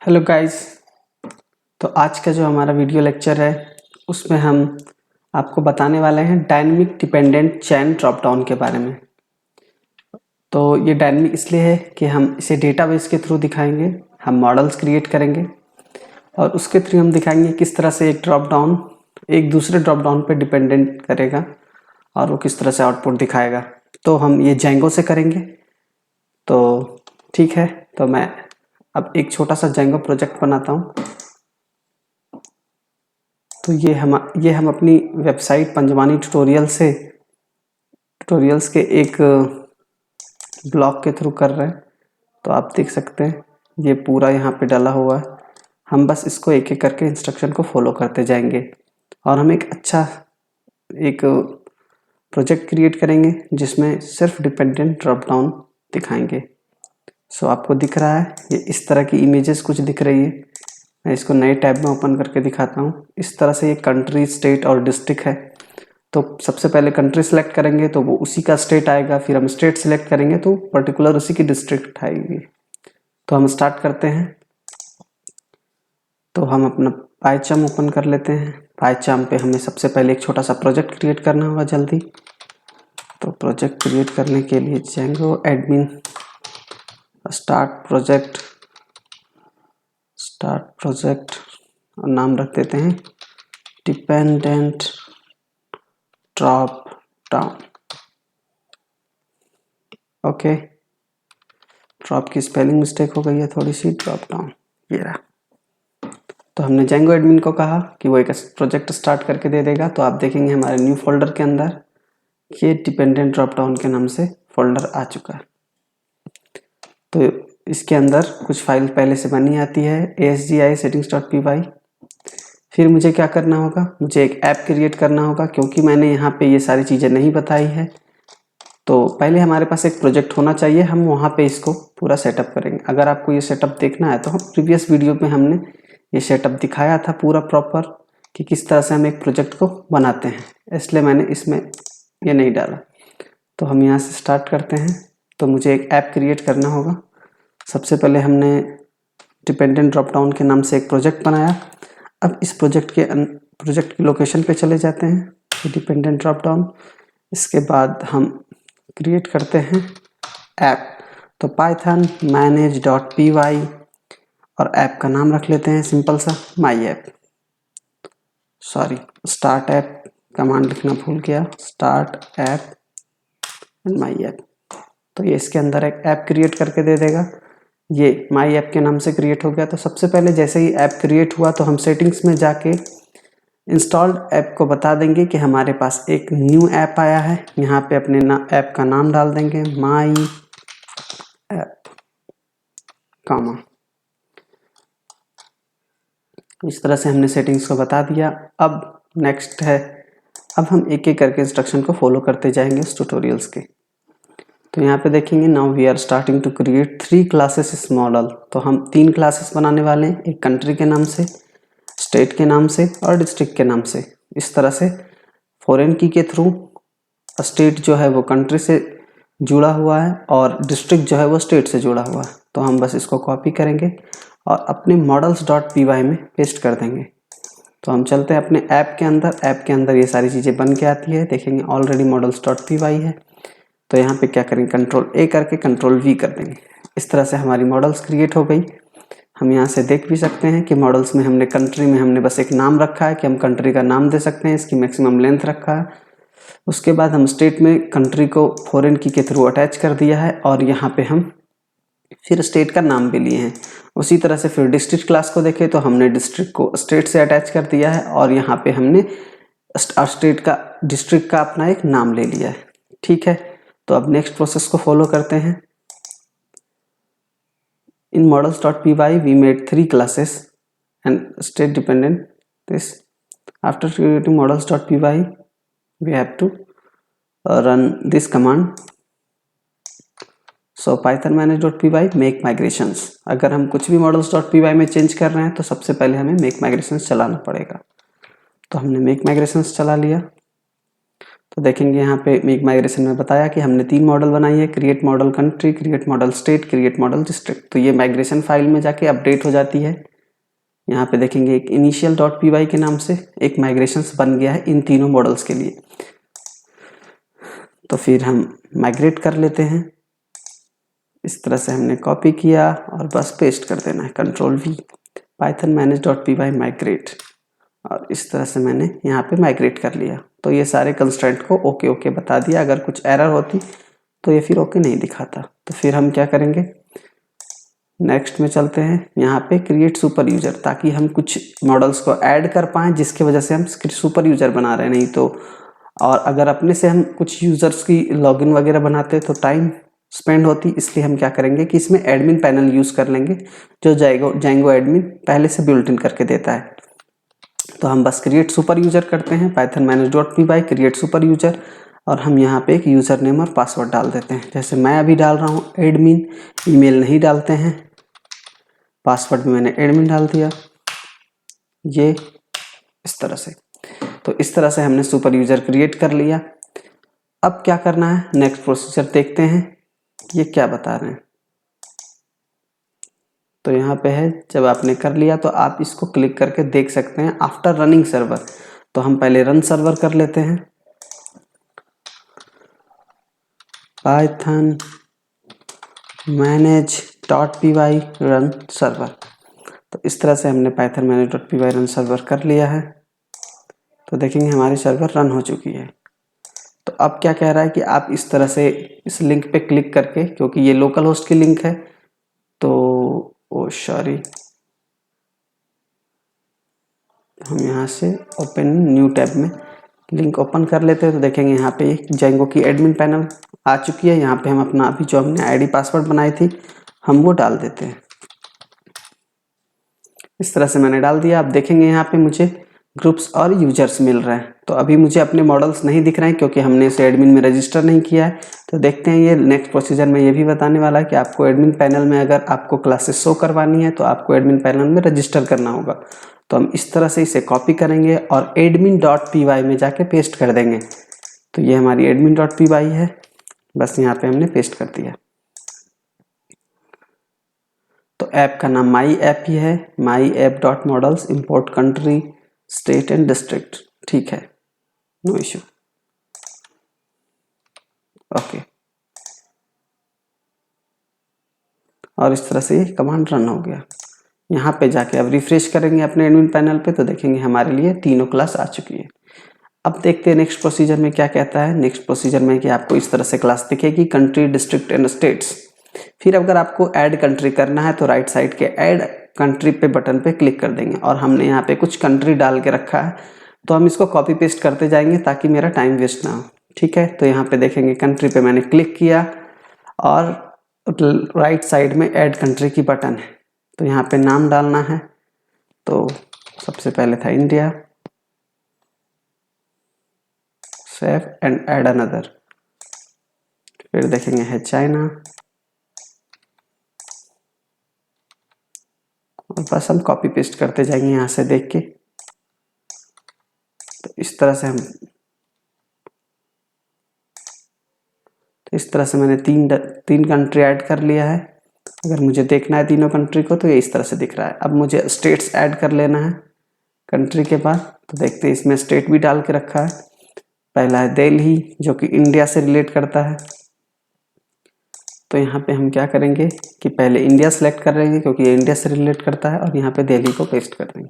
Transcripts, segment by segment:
Hello guys. तो आज का जो हमारा वीडियो लेक्चर है उसमें हम आपको बताने वाले हैं dynamic dependent chain drop down के बारे में। तो ये डायनेमिक इसलिए है कि हम इसे डेटाबेस के थ्रू दिखाएंगे, हम मॉडल्स क्रिएट करेंगे और उसके थ्रू हम दिखाएंगे किस तरह से एक ड्रॉप डाउन एक दूसरे ड्रॉप डाउन पे डिपेंडेंट करेगा और वो किस तरह से आउटपुट दिखाएगा। तो हम ये जेंगो से करेंगे। तो ठीक है, तो मैं अब एक छोटा सा जेंगो प्रोजेक्ट बनाता हूँ। तो ये हम अपनी वेबसाइट पंजवानी ट्यूटोरियल्स के एक ब्लॉग के थ्रू कर रहे हैं। तो आप देख सकते हैं ये पूरा यहाँ पे डाला हुआ है। हम बस इसको एक एक करके इंस्ट्रक्शन को फॉलो करते जाएंगे और हम एक अच्छा एक प्रोजेक्ट क्रिएट करेंगे जिसमें सिर्फ डिपेंडेंट ड्रॉप डाउन दिखाएंगे। सो आपको दिख रहा है ये इस तरह की इमेजेस कुछ दिख रही है। मैं इसको नए टैब में ओपन करके दिखाता हूँ। इस तरह से ये कंट्री, स्टेट और डिस्ट्रिक्ट है। तो सबसे पहले कंट्री सेलेक्ट करेंगे तो वो उसी का स्टेट आएगा, फिर हम स्टेट सेलेक्ट करेंगे तो पर्टिकुलर उसी की डिस्ट्रिक्ट आएगी। तो हम स्टार्ट करते हैं। तो हम अपना पाइचार्म ओपन कर लेते हैं। पाइचार्म पे हमें सबसे पहले एक छोटा सा प्रोजेक्ट क्रिएट करना होगा जल्दी। तो प्रोजेक्ट क्रिएट करने के लिए जेंगो एडमिन स्टार्ट प्रोजेक्ट और नाम रख देते हैं dependent drop down. Okay, drop की स्पेलिंग मिस्टेक हो गई है थोड़ी सी, ड्रॉप डाउन ये रहा। तो हमने जेंगो एडमिन को कहा कि वो एक प्रोजेक्ट स्टार्ट करके दे देगा। तो आप देखेंगे हमारे न्यू फोल्डर के अंदर ये डिपेंडेंट ड्रॉप डाउन के नाम से फोल्डर आ चुका है। तो इसके अंदर कुछ फाइल पहले से बनी आती है ASGI settings.py। फिर मुझे क्या करना होगा, मुझे एक ऐप क्रिएट करना होगा क्योंकि मैंने यहाँ पे ये सारी चीज़ें नहीं बताई है। तो पहले हमारे पास एक प्रोजेक्ट होना चाहिए, हम वहाँ पे इसको पूरा सेटअप करेंगे। अगर आपको ये सेटअप देखना है तो हम प्रीवियस वीडियो में हमने ये सेटअप दिखाया था पूरा प्रॉपर कि किस तरह से हम एक प्रोजेक्ट को बनाते हैं, इसलिए मैंने इसमें ये नहीं डाला। तो हम यहाँ से स्टार्ट करते हैं। तो मुझे एक ऐप क्रिएट करना होगा। सबसे पहले हमने डिपेंडेंट ड्रॉप डाउन के नाम से एक प्रोजेक्ट बनाया। अब इस प्रोजेक्ट की लोकेशन पे चले जाते हैं, डिपेंडेंट ड्रॉप डाउन। इसके बाद हम क्रिएट करते हैं ऐप। तो पाइथन manage.py और ऐप का नाम रख लेते हैं सिंपल सा my app. Start app command लिखना भूल गया, start app and my app. तो ये इसके अंदर एक ऐप क्रिएट करके दे देगा। ये माई ऐप के नाम से क्रिएट हो गया। तो सबसे पहले जैसे ही ऐप क्रिएट हुआ तो हम सेटिंग्स में जाके इंस्टॉल्ड ऐप को बता देंगे कि हमारे पास एक न्यू ऐप आया है। यहाँ पे अपने ऐप का नाम डाल देंगे माई ऐप कामा। इस तरह से हमने सेटिंग्स को बता दिया। अब नेक्स्ट है, अब हम एक एक करके इंस्ट्रक्शन को फॉलो करते जाएंगे इस ट्यूटोरियल्स के। तो यहाँ पे देखेंगे now we are starting to create 3 classes इस मॉडल। तो हम 3 क्लासेस बनाने वाले हैं, एक कंट्री के नाम से, स्टेट के नाम से और डिस्ट्रिक्ट के नाम से। इस तरह से फॉरेन की के थ्रू स्टेट जो है वो कंट्री से जुड़ा हुआ है और डिस्ट्रिक्ट जो है वो स्टेट से जुड़ा हुआ है। तो हम बस इसको कॉपी करेंगे और अपने models.py में पेस्ट कर देंगे। तो हम चलते हैं अपने ऐप के अंदर। ऐप के अंदर ये सारी चीज़ें बन के आती है, देखेंगे ऑलरेडी models.py है। तो यहाँ पे क्या करेंगे, Ctrl+A करके Ctrl+V कर देंगे। इस तरह से हमारी मॉडल्स क्रिएट हो गई। हम यहाँ से देख भी सकते हैं कि मॉडल्स में हमने कंट्री में हमने बस एक नाम रखा है कि हम कंट्री का नाम दे सकते हैं, इसकी मैक्सिमम लेंथ रखा है। उसके बाद हम स्टेट में कंट्री को फॉरेन की के थ्रू अटैच कर दिया है और यहाँ पे हम फिर स्टेट का नाम भी लिए हैं। उसी तरह से फिर डिस्ट्रिक्ट क्लास को देखें तो हमने डिस्ट्रिक्ट को स्टेट से अटैच कर दिया है और यहाँ पे हमने डिस्ट्रिक्ट का अपना एक नाम ले लिया है। ठीक है, तो अब नेक्स्ट प्रोसेस को फॉलो करते हैं। In models.py we made 3 classes and state dependent this. After creating models.py we have to run this command. So python manage.py make migrations। अगर हम कुछ भी models.py में चेंज कर रहे हैं तो सबसे पहले हमें make migrations चलाना पड़ेगा। तो हमने make migrations चला लिया। तो देखेंगे यहाँ पे मेक माइग्रेशन में बताया कि हमने 3 मॉडल बनाई है, create model country, create model state, create model district. तो ये माइग्रेशन फाइल में जाके अपडेट हो जाती है। यहाँ पे देखेंगे एक initial.py के नाम से एक माइग्रेशंस बन गया है इन तीनों मॉडल्स के लिए। तो फिर हम माइग्रेट कर लेते हैं। इस तरह से हमने कॉपी किया और बस पेस्ट कर देना है, Ctrl+V, python manage.py migrate, और इस तरह से मैंने यहाँ पे माइग्रेट कर लिया। तो ये सारे कंस्ट्रेंट को ओके ओके बता दिया। अगर कुछ एरर होती तो ये फिर ओके नहीं दिखाता। तो फिर हम क्या करेंगे, नेक्स्ट में चलते हैं। यहाँ पे क्रिएट सुपर यूजर, ताकि हम कुछ मॉडल्स को ऐड कर पाएँ जिसकी वजह से हम सुपर यूजर बना रहे हैं। नहीं तो और अगर अपने से हम कुछ यूजर्स की लॉगिन वगैरह बनाते तो टाइम स्पेंड होती। इसलिए हम क्या करेंगे कि इसमें एडमिन पैनल यूज कर लेंगे, जो जैंगो एडमिन पहले से बिल्ट इन करके देता है। तो हम बस क्रिएट सुपर यूजर करते हैं, python manage.py create super user, और हम यहाँ पे एक यूजर नेम और पासवर्ड डाल देते हैं। जैसे मैं अभी डाल रहा हूँ एडमिन, ईमेल नहीं डालते हैं, पासवर्ड में मैंने एडमिन डाल दिया, ये इस तरह से। तो इस तरह से हमने सुपर यूजर क्रिएट कर लिया। अब क्या करना है, नेक्स्ट प्रोसीजर देखते हैं ये क्या बता रहे हैं। तो यहाँ पे है, जब आपने कर लिया तो आप इसको क्लिक करके देख सकते हैं आफ्टर रनिंग सर्वर। तो हम पहले रन सर्वर कर लेते हैं, python manage.py रन सर्वर। तो इस तरह से हमने python manage.py रन सर्वर कर लिया है। तो देखेंगे हमारी सर्वर रन हो चुकी है। तो अब क्या कह रहा है कि आप इस तरह से इस लिंक पे क्लिक करके, क्योंकि ये लोकल होस्ट की लिंक है, तो सॉरी, हम यहाँ से ओपन न्यू टैब में लिंक ओपन कर लेते हैं। तो देखेंगे यहाँ पे जेंगो की एडमिन पैनल आ चुकी है। यहाँ पे हम अपना अभी जो हमने आईडी पासवर्ड बनाई थी हम वो डाल देते हैं। इस तरह से मैंने डाल दिया। अब देखेंगे यहाँ पे मुझे ग्रुप्स और यूजर्स मिल रहे हैं। तो अभी मुझे अपने मॉडल्स नहीं दिख रहे हैं क्योंकि हमने इसे एडमिन में रजिस्टर नहीं किया है। तो देखते हैं, ये नेक्स्ट प्रोसीजर में ये भी बताने वाला है कि आपको एडमिन पैनल में अगर आपको क्लासेस शो करवानी है तो आपको एडमिन पैनल में रजिस्टर करना होगा। तो हम इस तरह से इसे कॉपी करेंगे और admin.py में जाके पेस्ट कर देंगे। तो ये हमारी admin.py है, बस यहाँ पे हमने पेस्ट कर दिया। तो ऐप का नाम माई ऐप ही है, myapp.models import country state and district. ठीक है, नो इशू, ओके। और इस तरह से ये कमांड रन हो गया। यहाँ पे जाके अब रिफ्रेश करेंगे अपने एडमिन पैनल पे, तो देखेंगे हमारे लिए तीनों क्लास आ चुकी है। अब देखते हैं नेक्स्ट प्रोसीजर में क्या कहता है। नेक्स्ट प्रोसीजर में कि आपको इस तरह से क्लास दिखेगी, कंट्री, डिस्ट्रिक्ट एंड स्टेट्स। फिर अगर आपको ऐड कंट्री करना है तो राइट साइड के ऐड कंट्री पे बटन पे क्लिक कर देंगे। और हमने यहाँ पे कुछ कंट्री डाल के रखा है, तो हम इसको कॉपी पेस्ट करते जाएंगे ताकि मेरा टाइम वेस्ट ना हो। ठीक है, तो यहाँ पे देखेंगे कंट्री पे मैंने क्लिक किया और राइट साइड में ऐड कंट्री की बटन है। तो यहाँ पे नाम डालना है। तो सबसे पहले था India, save and add another. फिर देखेंगे है चाइना, और बस हम कॉपी पेस्ट करते जाएंगे यहाँ से देख के। तो इस तरह से मैंने तीन कंट्री ऐड कर लिया है। अगर मुझे देखना है तीनों कंट्री को तो ये इस तरह से दिख रहा है। अब मुझे स्टेट्स ऐड कर लेना है कंट्री के बाद। तो देखते हैं, इसमें स्टेट भी डाल के रखा है। पहला है दिल्ली, जो कि इंडिया से रिलेट करता है। तो यहाँ पे हम क्या करेंगे कि पहले इंडिया सेलेक्ट कर लेंगे क्योंकि ये इंडिया से रिलेट करता है, और यहाँ पे दिल्ली को पेस्ट कर देंगे।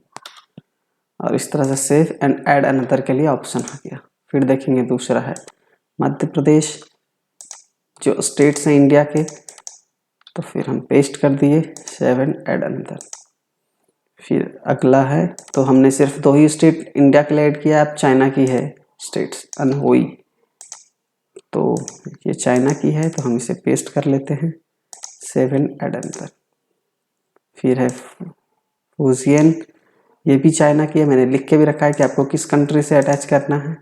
और इस तरह से सेव एंड ऐड अनदर के लिए ऑप्शन आ गया। फिर देखेंगे दूसरा है मध्य प्रदेश, जो स्टेट्स हैं इंडिया के। तो फिर हम पेस्ट कर दिए, सेव एंड ऐड अनदर। फिर अगला है, तो हमने सिर्फ 2 ही स्टेट इंडिया के लिए ऐड किया, अब चाइना की है स्टेट्स अनहुई। तो ये चाइना की है, तो हम इसे पेस्ट कर लेते हैं, सेव एंड ऐड अनदर। फिर है फुजियन, ये भी चाइना की है। मैंने लिख के भी रखा है कि आपको किस कंट्री से अटैच करना है।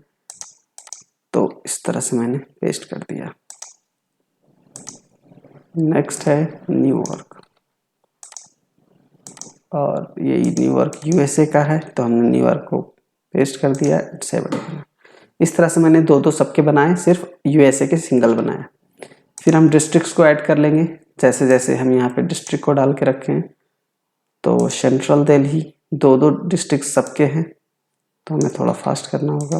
तो इस तरह से मैंने पेस्ट कर दिया। नेक्स्ट है न्यूयॉर्क, और ये न्यूयॉर्क यूएसए का है, तो हमने न्यूयॉर्क को पेस्ट कर दिया, सेव। इस तरह से मैंने दो दो सबके बनाए, सिर्फ यूएसए के सिंगल बनाए। फिर हम डिस्ट्रिक्ट्स को ऐड कर लेंगे, जैसे जैसे हम यहाँ पे डिस्ट्रिक्ट को डाल के रखे हैं। तो सेंट्रल दिल्ली, दो दो डिस्ट्रिक्ट सबके हैं, तो हमें थोड़ा फास्ट करना होगा।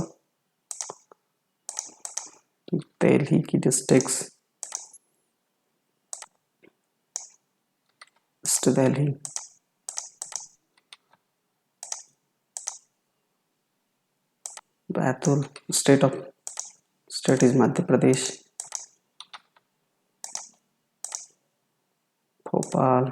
दिल्ली की districts, east Delhi, Betul, state is Madhya Pradesh, Bhopal,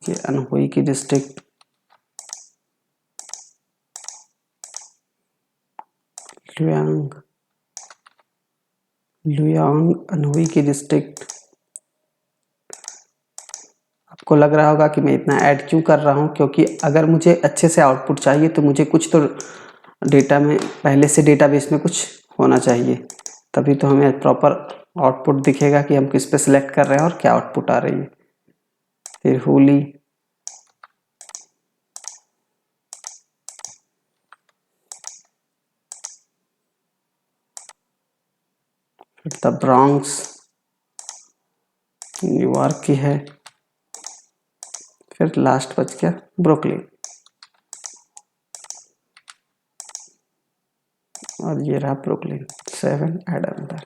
ये अनहुई की डिस्ट्रिक्ट, लुयांग अनहुई की डिस्ट्रिक्ट। आपको लग रहा होगा कि मैं इतना ऐड क्यों कर रहा हूँ, क्योंकि अगर मुझे अच्छे से आउटपुट चाहिए तो मुझे कुछ तो डेटा में पहले से डेटाबेस में कुछ होना चाहिए, तभी तो हमें प्रॉपर आउटपुट दिखेगा कि हम किस पे सिलेक्ट कर रहे हैं और क्या आउटपुट आ रही है। फिर हुली, फिर द ब्रॉन्क्स, न्यूयॉर्क की है, फिर लास्ट बच गया ब्रुकलिन, और ये रहा ब्रुकलिन। 7 ऐड अंदर।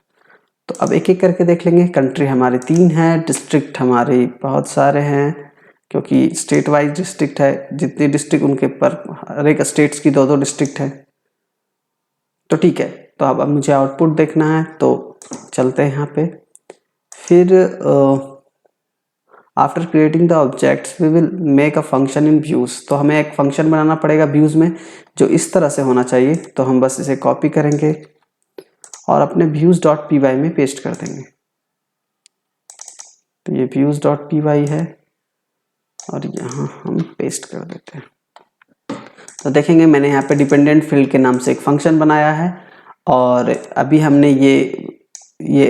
तो अब एक एक करके देख लेंगे। कंट्री हमारे 3 हैं, डिस्ट्रिक्ट हमारे बहुत सारे हैं, क्योंकि स्टेट वाइज डिस्ट्रिक्ट है, जितने डिस्ट्रिक्ट उनके पर हर एक स्टेट्स की दो दो डिस्ट्रिक्ट है। तो ठीक है, तो अब मुझे आउटपुट देखना है, तो चलते हैं यहाँ पे। फिर after creating the objects we will make a function in views. तो हमें एक फंक्शन बनाना पड़ेगा व्यूज में, जो इस तरह से होना चाहिए। तो हम बस इसे कॉपी करेंगे और अपने views.py में पेस्ट कर देंगे। तो ये views.py है और यहाँ हम पेस्ट कर देते हैं। तो देखेंगे मैंने यहाँ पे डिपेंडेंट फील्ड के नाम से एक फंक्शन बनाया है, और अभी हमने ये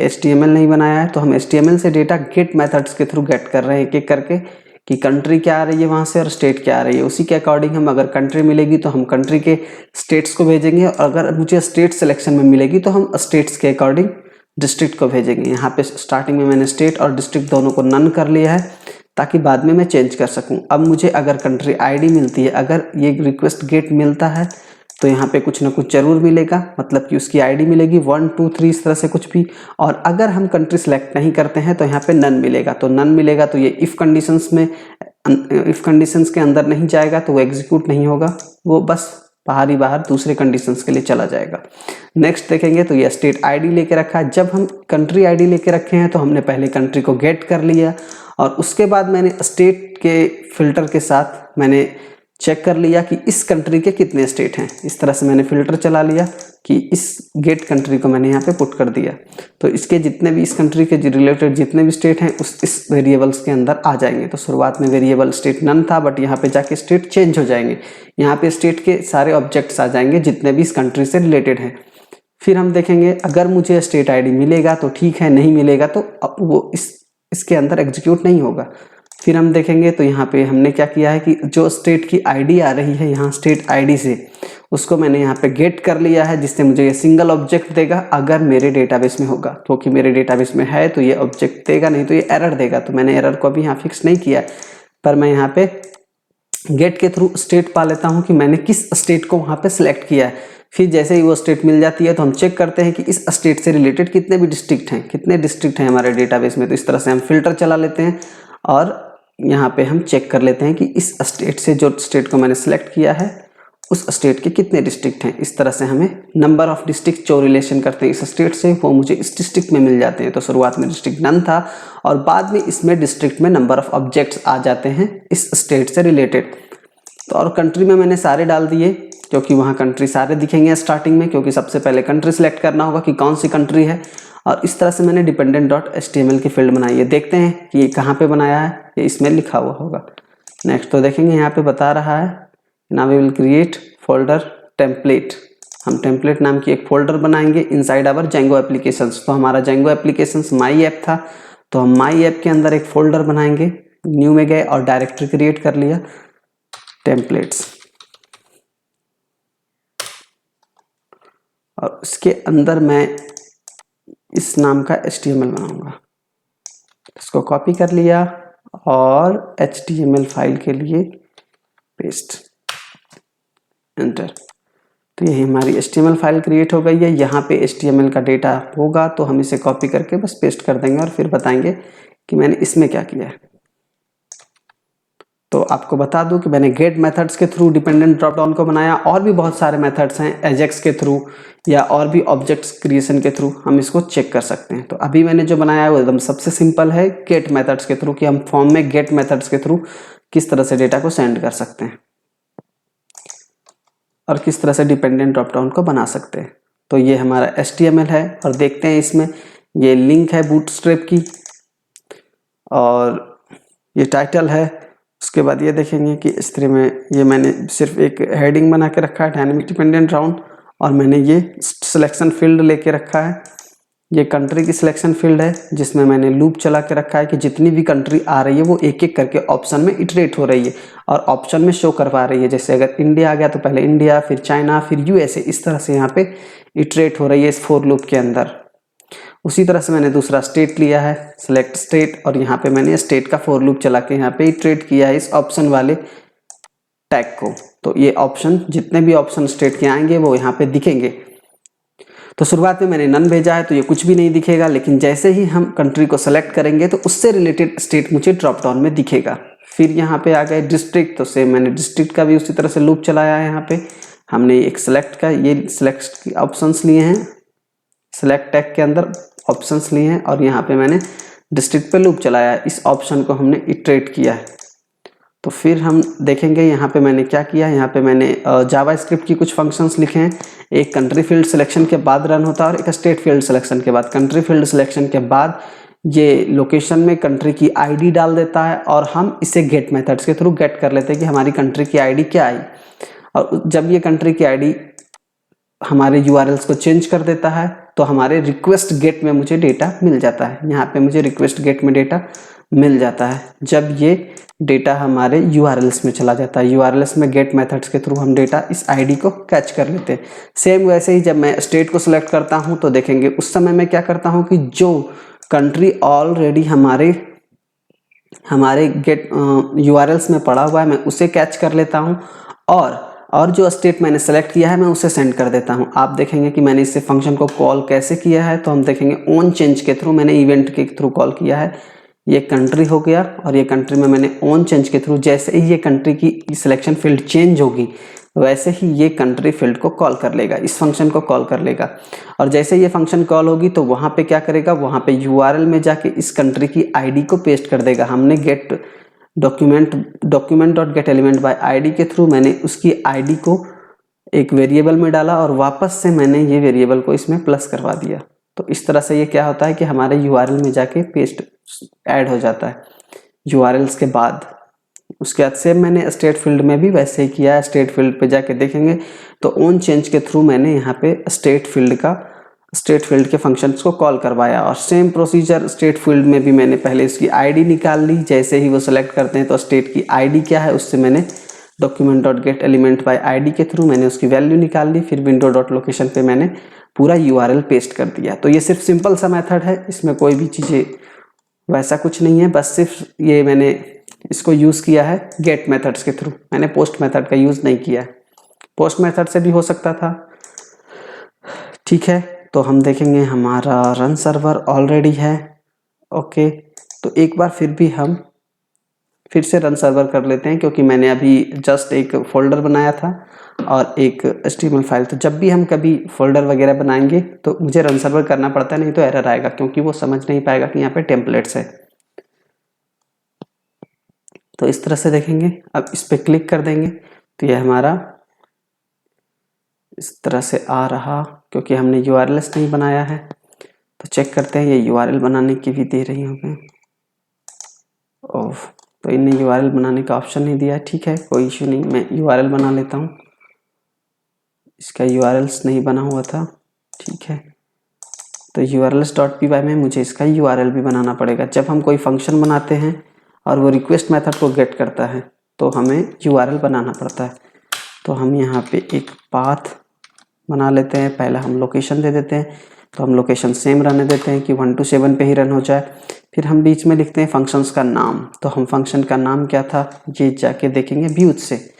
HTML नहीं बनाया है, तो हम HTML से डेटा गेट मेथड्स के थ्रू गेट कर रहे हैं एक एक करके, कि कंट्री क्या आ रही है वहाँ से और स्टेट क्या आ रही है। उसी के अकॉर्डिंग हम, अगर कंट्री मिलेगी तो हम कंट्री के स्टेट्स को भेजेंगे, और अगर मुझे स्टेट सिलेक्शन में मिलेगी तो हम स्टेट्स के अकॉर्डिंग डिस्ट्रिक्ट को भेजेंगे। यहाँ पे स्टार्टिंग में मैंने स्टेट और डिस्ट्रिक्ट दोनों को नन कर लिया है, ताकि बाद में मैं चेंज कर सकूँ। अब मुझे अगर कंट्री ID मिलती है, अगर ये रिक्वेस्ट गेट मिलता है, तो यहाँ पे कुछ ना कुछ जरूर मिलेगा, मतलब कि उसकी ID मिलेगी 1 2 3 इस तरह से कुछ भी। और अगर हम कंट्री सेलेक्ट नहीं करते हैं तो यहाँ पे नन मिलेगा। तो नन मिलेगा तो ये इफ कंडीशंस के अंदर नहीं जाएगा, तो वो एग्जीक्यूट नहीं होगा, वो बस बाहर दूसरे कंडीशंस के लिए चला जाएगा। नेक्स्ट देखेंगे तो ये स्टेट ID लेके रखा है। जब हम कंट्री ID लेके रखे हैं तो हमने पहले कंट्री को गेट कर लिया, और उसके बाद मैंने स्टेट के फिल्टर के साथ मैंने चेक कर लिया कि इस कंट्री के कितने स्टेट हैं। इस तरह से मैंने फिल्टर चला लिया कि इस गेट कंट्री को मैंने यहाँ पे पुट कर दिया, तो इसके जितने भी इस कंट्री के रिलेटेड जितने भी स्टेट हैं इस वेरिएबल्स के अंदर आ जाएंगे। तो शुरुआत में वेरिएबल स्टेट नन था, बट यहाँ पे जाके स्टेट चेंज हो जाएंगे। यहाँ पे स्टेट के सारे ऑब्जेक्ट्स आ जाएंगे जितने भी इस कंट्री से रिलेटेड हैं। फिर हम देखेंगे, अगर मुझे स्टेट ID मिलेगा तो ठीक है, नहीं मिलेगा तो अब वो इसके अंदर एग्जीक्यूट नहीं होगा। फिर हम देखेंगे तो यहाँ पे हमने क्या किया है कि जो स्टेट की ID आ रही है यहाँ स्टेट ID से, उसको मैंने यहाँ पे गेट कर लिया है, जिससे मुझे ये सिंगल ऑब्जेक्ट देगा अगर मेरे डेटाबेस में होगा। क्योंकि मेरे डेटाबेस में है तो ये ऑब्जेक्ट देगा, नहीं तो ये एरर देगा। तो मैंने एरर को अभी यहाँ फिक्स नहीं किया, पर मैं यहाँ पे गेट के थ्रू स्टेट पा लेता हूँ कि मैंने किस स्टेट को वहाँ पे सिलेक्ट किया है। फिर जैसे ही वो स्टेट मिल जाती है तो हम चेक करते हैं कि इस स्टेट से रिलेटेड कितने डिस्ट्रिक्ट हैं हमारे डेटाबेस में। तो इस तरह से हम फिल्टर चला लेते हैं, और यहाँ पे हम चेक कर लेते हैं कि इस स्टेट से, जो स्टेट को मैंने सिलेक्ट किया है, उस स्टेट के कितने डिस्ट्रिक्ट हैं। इस तरह से हमें नंबर ऑफ डिस्ट्रिक्ट जो रिलेशन करते हैं इस स्टेट से, वो मुझे इस डिस्ट्रिक्ट में मिल जाते हैं। तो शुरुआत में डिस्ट्रिक्ट नन था, और बाद में इसमें डिस्ट्रिक्ट में नंबर ऑफ ऑब्जेक्ट्स आ जाते हैं इस स्टेट से रिलेटेड। तो और कंट्री में मैंने सारे डाल दिए, क्योंकि वहाँ कंट्री सारे दिखेंगे स्टार्टिंग में, क्योंकि सबसे पहले कंट्री सेलेक्ट करना होगा कि कौन सी कंट्री है। और इस तरह से मैंने dependent.html की फील्ड बनाई है। देखते हैं कि ये कहाँ पे बनाया है, ये इसमें लिखा हुआ होगा। नेक्स्ट तो देखेंगे यहाँ पे बता रहा है, now we will create folder template. हम टेम्पलेट नाम की एक फोल्डर बनाएंगे इनसाइड आवर जेंगो एप्लीकेशंस। तो हमारा जेंगो एप्लीकेशंस माई ऐप था, तो हम माई ऐप के अंदर एक फोल्डर बनाएंगे, न्यू में गए और डायरेक्टरी क्रिएट कर लिया टेम्पलेट्स, और उसके अंदर मैं इस नाम का HTML बनाऊंगा। इसको कॉपी कर लिया और HTML फाइल के लिए पेस्ट, एंटर। तो यही हमारी HTML फाइल क्रिएट हो गई है। यहाँ पे HTML का डेटा होगा तो हम इसे कॉपी करके बस पेस्ट कर देंगे और फिर बताएंगे कि मैंने इसमें क्या किया है। तो आपको बता दूं कि मैंने गेट मेथड्स के थ्रू डिपेंडेंट ड्रॉप डाउन को बनाया, और भी बहुत सारे मेथड्स हैं एजेक्स के थ्रू या और भी ऑब्जेक्ट्स क्रिएशन के थ्रू हम इसको चेक कर सकते हैं। तो अभी मैंने जो बनाया है वो एकदम सबसे सिंपल है, गेट मेथड्स के थ्रू, कि हम फॉर्म में गेट मेथड्स के थ्रू किस तरह से डेटा को सेंड कर सकते हैं और किस तरह से डिपेंडेंट ड्रॉप डाउन को बना सकते हैं। तो ये हमारा HTML है और देखते हैं इसमें ये लिंक है बूटस्ट्रैप की और ये टाइटल है। उसके बाद ये देखेंगे कि इस तरह में ये मैंने सिर्फ एक हेडिंग बना के रखा है डायनेमिक डिपेंडेंट राउंड, और मैंने ये सिलेक्शन फील्ड लेके रखा है, ये कंट्री की सिलेक्शन फील्ड है जिसमें मैंने लूप चला के रखा है कि जितनी भी कंट्री आ रही है वो एक एक करके ऑप्शन में इटरेट हो रही है और ऑप्शन में शो करवा रही है। जैसे अगर इंडिया आ गया तो पहले इंडिया, फिर चाइना, फिर USA, इस तरह से यहाँ पे इटरेट हो रही है इस फॉर लूप के अंदर। उसी तरह से मैंने दूसरा स्टेट लिया है, सेलेक्ट स्टेट, और यहाँ पे मैंने स्टेट का फॉर लूप चला के यहाँ पे इटरेट किया है इस ऑप्शन वाले टैग को। तो ये ऑप्शन, जितने भी ऑप्शन स्टेट के आएंगे वो यहाँ पे दिखेंगे। तो शुरुआत में मैंने नन भेजा है तो ये कुछ भी नहीं दिखेगा, लेकिन जैसे ही हम कंट्री को सेलेक्ट करेंगे तो उससे रिलेटेड स्टेट मुझे ड्रॉप डाउन में दिखेगा। फिर यहाँ पे आ गए डिस्ट्रिक्ट, तो सेम मैंने डिस्ट्रिक्ट का भी उसी तरह से लूप चलाया है। यहाँ पे हमने एक सेलेक्ट का, ये सेलेक्ट के ऑप्शंस लिए हैं, सेलेक्ट टैग के अंदर ऑप्शंस लिए हैं, और यहाँ पे मैंने डिस्ट्रिक्ट पे लूप चलाया है। इस ऑप्शन को हमने इटरेट किया है। तो फिर हम देखेंगे यहाँ पे मैंने क्या किया। यहाँ पे मैंने जावास्क्रिप्ट की कुछ फंक्शंस लिखे हैं, एक कंट्री फील्ड सिलेक्शन के बाद रन होता है और एक स्टेट फील्ड सिलेक्शन के बाद। कंट्री फील्ड सिलेक्शन के बाद ये लोकेशन में कंट्री की ID डाल देता है और हम इसे गेट मेथड्स के थ्रू गेट कर लेते हैं कि हमारी कंट्री की ID क्या आई, और जब ये कंट्री की ID हमारे URLs को चेंज कर देता है तो हमारे रिक्वेस्ट गेट में मुझे डेटा मिल जाता है। यहाँ पे मुझे रिक्वेस्ट गेट में डेटा मिल जाता है जब ये डेटा हमारे URLs में चला जाता है। URLs में गेट मेथड्स के थ्रू हम डेटा इस ID को कैच कर लेते हैं। सेम वैसे ही जब मैं स्टेट को सिलेक्ट करता हूँ तो देखेंगे उस समय मैं क्या करता हूँ कि जो कंट्री ऑलरेडी हमारे गेट URLs में पड़ा हुआ है मैं उसे कैच कर लेता हूँ, और जो स्टेट मैंने सेलेक्ट किया है मैं उसे सेंड कर देता हूँ। आप देखेंगे कि मैंने इसे फंक्शन को कॉल कैसे किया है, तो हम देखेंगे ऑन चेंज के थ्रू मैंने इवेंट के थ्रू कॉल किया है। ये कंट्री हो गया और ये कंट्री में मैंने ऑन चेंज के थ्रू, जैसे ही ये कंट्री की सिलेक्शन फील्ड चेंज होगी वैसे ही ये कंट्री फील्ड को कॉल कर लेगा, इस फंक्शन को कॉल कर लेगा। और जैसे ये फंक्शन कॉल होगी तो वहाँ पे क्या करेगा, वहाँ पे URL में जाके इस कंट्री की ID को पेस्ट कर देगा। हमने gate document dot gate element by ID के थ्रू मैंने उसकी ID को एक वेरिएबल में डाला और वापस से मैंने ये वेरिएबल को इसमें प्लस करवा दिया। तो इस तरह से ये क्या होता है कि हमारे URL में जाके पेस्ट ऐड हो जाता है URLs के बाद। उसके बाद सेम मैंने स्टेट फील्ड में भी वैसे ही किया है। स्टेट फील्ड पे जाके देखेंगे तो ऑन चेंज के थ्रू मैंने यहाँ पे स्टेट फील्ड के फंक्शंस को कॉल करवाया, और सेम प्रोसीजर स्टेट फील्ड में भी मैंने पहले इसकी ID निकाल ली। जैसे ही वो सेलेक्ट करते हैं तो स्टेट की ID क्या है उससे मैंने document dot gate element by ID के थ्रू मैंने उसकी वैल्यू निकाल ली। फिर विंडो डॉट लोकेशन पे मैंने पूरा URL पेस्ट कर दिया। तो ये सिर्फ सिंपल सा मेथड है, इसमें कोई भी चीज़ें वैसा कुछ नहीं है, बस सिर्फ ये मैंने इसको यूज़ किया है गेट मेथड्स के थ्रू। मैंने पोस्ट मेथड का यूज़ नहीं किया है, पोस्ट मेथड से भी हो सकता था। ठीक है, तो हम देखेंगे हमारा रन सर्वर ऑलरेडी है। ओके, तो एक बार फिर भी हम फिर से रन सर्वर कर लेते हैं, क्योंकि मैंने अभी जस्ट एक फोल्डर बनाया था और एक HTML फाइल। तो जब भी हम कभी फोल्डर वगैरह बनाएंगे तो मुझे रन सर्वर करना पड़ता है, नहीं तो एरर आएगा, क्योंकि वो समझ नहीं पाएगा कि यहाँ पे टेम्पलेट्स है। तो इस तरह से देखेंगे, अब इस पर क्लिक कर देंगे तो ये हमारा इस तरह से आ रहा, क्योंकि हमने URLs नहीं बनाया है। तो चेक करते हैं, ये URL बनाने की भी दे रही होंगे। ओह, तो इन्हें URL बनाने का ऑप्शन नहीं दिया है। ठीक है, कोई इशू नहीं, मैं URL बना लेता हूँ। इसका URLs नहीं बना हुआ था, ठीक है। तो urls.py में मुझे इसका URL भी बनाना पड़ेगा। जब हम कोई फंक्शन बनाते हैं और वो रिक्वेस्ट मेथड को गेट करता है तो हमें URL बनाना पड़ता है। तो हम यहाँ पे एक पाथ बना लेते हैं। पहले हम लोकेशन दे देते हैं, तो हम लोकेशन सेम रहने देते हैं कि 1 to 7 पे ही रन हो जाए। फिर हम बीच में लिखते हैं फंक्शंस का नाम। तो हम फंक्शन का नाम क्या था ये जाके देखेंगे व्यूज से।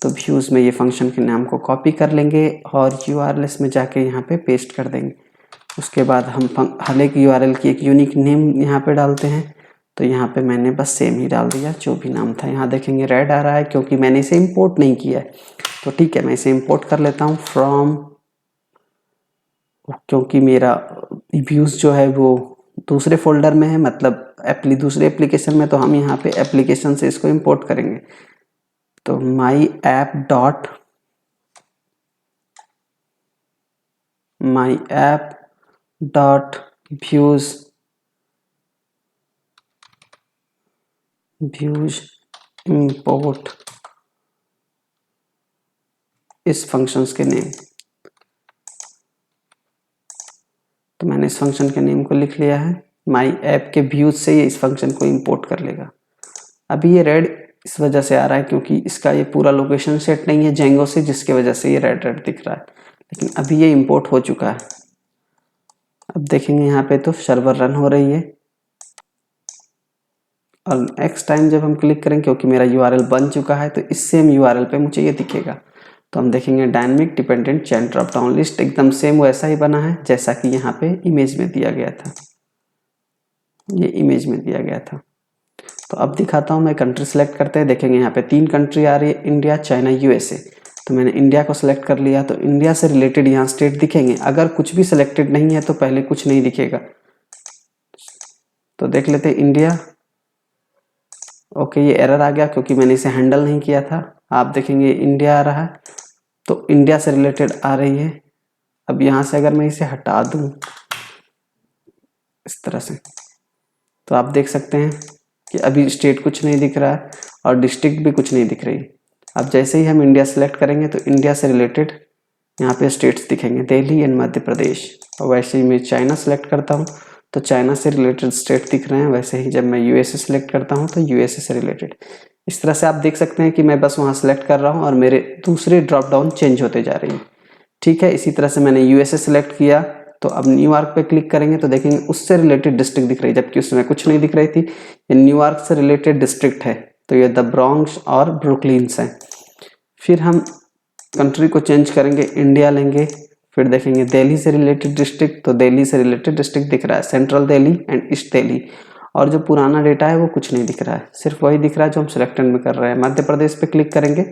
तो व्यूज़ में ये फंक्शन के नाम को कॉपी कर लेंगे और URLs में जाके यहाँ पे पेस्ट कर देंगे। उसके बाद हम हर एक URL की एक यूनिक नेम यहाँ पे डालते हैं। तो यहाँ पे मैंने बस सेम ही डाल दिया जो भी नाम था। यहाँ देखेंगे रेड आ रहा है क्योंकि मैंने इसे इंपोर्ट नहीं किया है। तो ठीक है, मैं इसे इंपोर्ट कर लेता हूँ फ्रॉम, क्योंकि मेरा व्यूज़ जो है वो दूसरे फोल्डर में है, मतलब दूसरे एप्लीकेशन में। तो हम यहाँ पे एप्लीकेशन से इसको इंपोर्ट करेंगे। तो my app dot views import इस फंक्शंस के नेम। तो मैंने इस फंक्शन के नेम को लिख लिया है। माई ऐप के व्यूज से ये इस फंक्शन को इंपोर्ट कर लेगा। अभी ये रेड इस वजह से आ रहा है क्योंकि इसका ये पूरा लोकेशन सेट नहीं है जेंगो से, जिसके वजह से ये रेड रेड दिख रहा है। लेकिन अभी ये इंपोर्ट हो चुका है। अब देखेंगे यहाँ पे तो सर्वर रन हो रही है और नेक्स्ट टाइम जब हम क्लिक करें, क्योंकि मेरा URL बन चुका है तो इस सेम URL पे मुझे ये दिखेगा। तो हम देखेंगे dynamic dependent chain drop down list एकदम सेम वैसा ही बना है जैसा कि यहाँ पे इमेज में दिया गया था। ये इमेज में दिया गया था। तो अब दिखाता हूँ मैं। कंट्री सेलेक्ट करते हैं, देखेंगे यहाँ पे 3 कंट्री आ रही है, इंडिया, चाइना, USA। तो मैंने इंडिया को सिलेक्ट कर लिया। तो इंडिया से रिलेटेड यहाँ स्टेट दिखेंगे। अगर कुछ भी सिलेक्टेड नहीं है तो पहले कुछ नहीं दिखेगा। तो देख लेते हैं इंडिया। ओके, ये एरर आ गया क्योंकि मैंने इसे हैंडल नहीं किया था। आप देखेंगे इंडिया आ रहा है, तो इंडिया से रिलेटेड आ रही है। अब यहाँ से अगर मैं इसे हटा दूं इस तरह से, तो आप देख सकते हैं कि अभी स्टेट कुछ नहीं दिख रहा है और डिस्ट्रिक्ट भी कुछ नहीं दिख रही। अब जैसे ही हम इंडिया सेलेक्ट करेंगे तो इंडिया से रिलेटेड यहाँ पे स्टेट्स दिखेंगे, दिल्ली एंड मध्य प्रदेश। और वैसे ही मैं चाइना सेलेक्ट करता हूँ तो चाइना से रिलेटेड स्टेट दिख रहे हैं। वैसे ही जब मैं USA सेलेक्ट करता हूँ तो USA से रिलेटेड। इस तरह से आप देख सकते हैं कि मैं बस वहाँ सेलेक्ट कर रहा हूँ और मेरे दूसरे ड्रॉप डाउन चेंज होते जा रही है। ठीक है, इसी तरह से मैंने USA सेलेक्ट किया तो अब न्यूयॉर्क पे क्लिक करेंगे तो देखेंगे उससे रिलेटेड डिस्ट्रिक्ट दिख रही है, जबकि उसमें कुछ नहीं दिख रही थी। ये न्यूयॉर्क से रिलेटेड डिस्ट्रिक्ट है, तो ये द ब्रॉन्क्स और ब्रुकलिन्स है। फिर हम कंट्री को चेंज करेंगे, इंडिया लेंगे। फिर देखेंगे दिल्ली से रिलेटेड डिस्ट्रिक्ट, तो दिल्ली से रिलेटेड डिस्ट्रिक्ट दिख रहा है, central Delhi and east Delhi. और जो पुराना डेटा है वो कुछ नहीं दिख रहा है, सिर्फ वही दिख रहा है जो हम सिलेक्टेड में कर रहे हैं। मध्य प्रदेश पे क्लिक करेंगे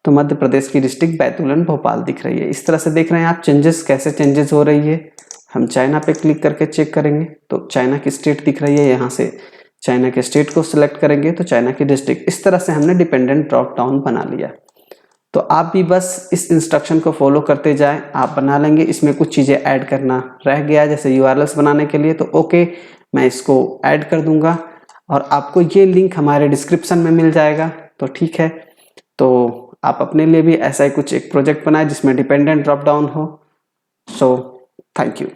तो मध्य प्रदेश की डिस्ट्रिक्ट बैतूल एंड भोपाल दिख रही है। इस तरह से देख रहे हैं आप चेंजेस कैसे चेंजेस हो रही है। हम चाइना पे क्लिक करके चेक करेंगे तो चाइना की स्टेट दिख रही है। यहाँ से चाइना के स्टेट को सिलेक्ट करेंगे तो चाइना की डिस्ट्रिक्ट। इस तरह से हमने डिपेंडेंट ड्रॉप डाउन बना लिया। तो आप भी बस इस इंस्ट्रक्शन को फॉलो करते जाएं, आप बना लेंगे। इसमें कुछ चीज़ें ऐड करना रह गया जैसे URLs बनाने के लिए, तो ओके मैं इसको ऐड कर दूंगा और आपको ये लिंक हमारे डिस्क्रिप्शन में मिल जाएगा। तो ठीक है, तो आप अपने लिए भी ऐसा ही कुछ एक प्रोजेक्ट बनाएं जिसमें डिपेंडेंट ड्रॉप डाउन हो। So thank you.